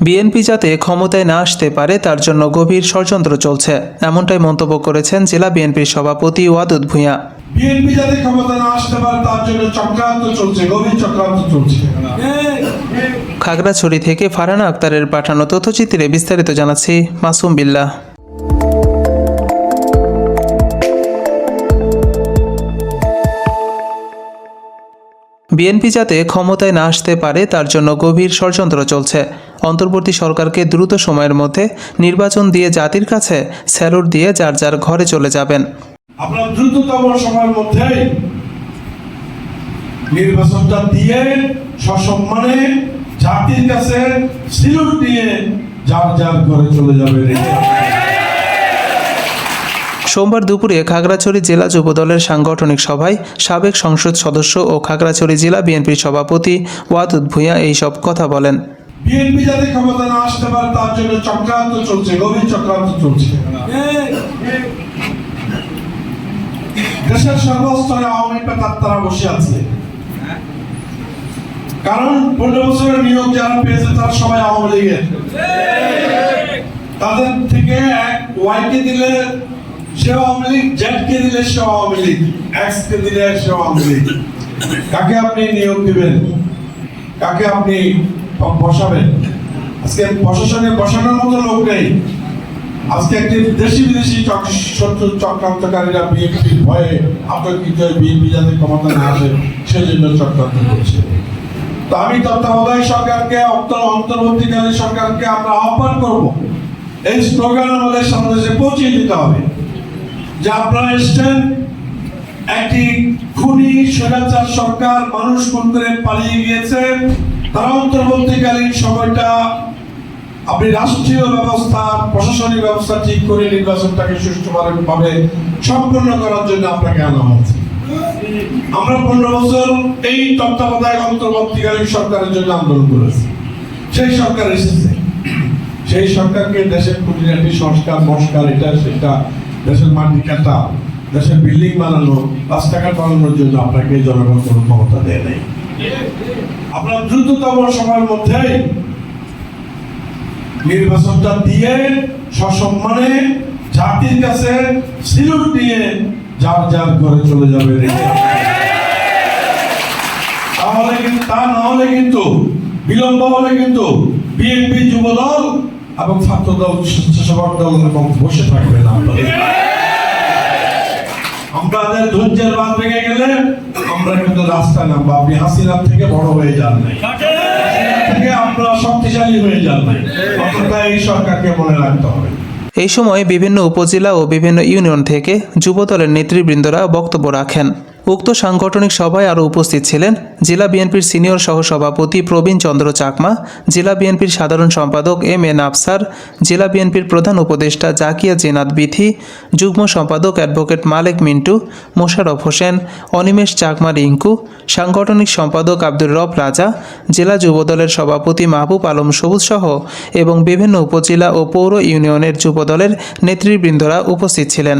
BNP যাতে ক্ষমতায় না আসতে পারে তার জন্য গভীর ষড়যন্ত্র চলছে, এমনটাই মন্তব্য করেছেন জেলা বিএনপির সভাপতি ওয়াদুদ ভূঁইয়া। বিএনপি যাতে ক্ষমতা না আসতে পারে তার জন্য চক্রান্ত চলছে, গভীর চক্রান্ত চলছে। খাগড়াছড়ি থেকে ফারহানা আক্তারের পাঠানো তথ্যচিত্রে বিস্তারিত জানাচ্ছি মাসুম বিল্লাহ। বিএনপি যাতে ক্ষমতায় না আসতে পারে তার জন্য গভীর ষড়যন্ত্র চলছে। অন্তর্বর্তী সরকারকে দ্রুত সময়ের মধ্যে নির্বাচন দিয়ে জাতির কাছে স্যালুট দিয়ে যার যার ঘরে চলে যাবেন। আপনারা দ্রুততম সময়ের মধ্যে নির্বাচনটা দিয়ে সসম্মানে জাতির কাছে স্যালুট দিয়ে যার যার ঘরে চলে যাবেন। সোমবার দুপুরে খাগড়াছড়ি জেলা যুবদলের সাংগঠনিক সভায় সাবেক সংসদ সদস্য ও খাগড়াছড়ি জেলা বিএনপির সভাপতি ওয়াদুদ ভূঁইয়া এইসব কথা বলেন। বিএনপি যাতে ক্ষমতা না আসতে পারে তার জন্য চক্রান্ত চলছে, গভীর চক্রান্ত চলছে। দেশের সর্বস্তরে আওয়ামী পেতাত্তারা বসে আছে, কারণ 15 বছরের নিয়োগ যারা পেয়েছে তারা সবাই আওয়ামী লীগের। তাদের থেকে এক ওয়াইকে দিলে সে আওয়ামী লীগ, জেডকে দিলে সে আওয়ামী লীগ, এক্সকে দিলে সে আওয়ামী লীগ। কাকে আপনি নিয়োগ দিবেন, কাকে আপনি বসাবেন? আজকে প্রশাসনে বসানোর মতো লোক নেই। আজকে একটি দেশি বিদেশি চক্রান্তকারীরা বিএনপির ভয়ে আতঙ্কিত হয়ে বিএনপি যাতে ক্ষমতা না আসে সেজন্য চক্রান্ত করছে। তো আমি তত্ত্বাবধায়ক সরকারকে, অন্তর্বর্তীকালীন সরকারকে আমরা আহ্বান করব, এই স্লোগান আমাদের সামনে পৌঁছে দিতে হবে যে আপনারা এসছেন একটি খুনি স্বৈরাচার সরকার, মানুষ খুন করে পালিয়ে গিয়েছে, তারা অন্তর্বর্তীকালীন সময়টা আপনি রাষ্ট্রীয় ব্যবস্থা, প্রশাসনিক ব্যবস্থা ঠিক করে নির্বাচনটাকে সুষ্ঠুভাবে সম্পন্ন করার জন্য আপনাকে আনা হয়েছে। আমরা 15 বছর এই তত্ত্বাবধায়ক অন্তর্বর্তীকালীন সরকারের জন্য আন্দোলন করেছি। সেই সরকার এসেছে, সেই সরকারকে দেশের খুঁটিনাটি সংস্কার এটা সেটা, দেশের মাটি কাটা, দেশের বিল্ডিং বানানো, রাস্তাঘাট বানানোর জন্য আপনাকে জনগণ কোনো ক্ষমতা দেয় নাই। আপনার দ্রুততম সময়ের মধ্যে নির্বাচনটা দিয়ে সসম্মানে জাতির কাছে স্যালুট দিয়ে যার যার ঘরে চলে যাবে। তাহলে কিন্তু, তা না হলে কিন্তু, বিলম্ব হলে কিন্তু বিএনপি, যুবদল এবং ছাত্র দল, স্বেচ্ছাসেবক দল এবং বসে থাকবে না। আমাদের ধৈর্যের বাঁধ ভেঙে গেলে আমরা কিন্তু রাস্তায় নামবো। আপনি হাসিনার থেকে বড় হয়ে যান নাই, থেকে আমরা শক্তিশালী হয়ে যান নাই। অতটা এই সরকারকে মনে রাখতে হবে। এই সময় বিভিন্ন উপজেলা ও বিভিন্ন ইউনিয়ন থেকে যুবদলের নেতৃবৃন্দরা বক্তব্য রাখেন। উক্ত সাংগঠনিক সভায় আরও উপস্থিত ছিলেন জেলা বিএনপির সিনিয়র সহসভাপতি প্রবীণ চন্দ্র চাকমা, জেলা বিএনপির সাধারণ সম্পাদক এম.এন. আফসার, জেলা বিএনপির প্রধান উপদেষ্টা জাকিয়া জেনাত বিথি, যুগ্ম সম্পাদক অ্যাডভোকেট মালেক মিন্টু, মোশাররফ হোসেন, অনিমেষ চাকমা রিঙ্কু, সাংগঠনিক সম্পাদক আব্দুর রব রাজা, জেলা যুবদলের সভাপতি মাহবুব আলম সবুজ সহ এবং বিভিন্ন উপজেলা ও পৌর ইউনিয়নের যুবদলের নেতৃবৃন্দরা উপস্থিত ছিলেন।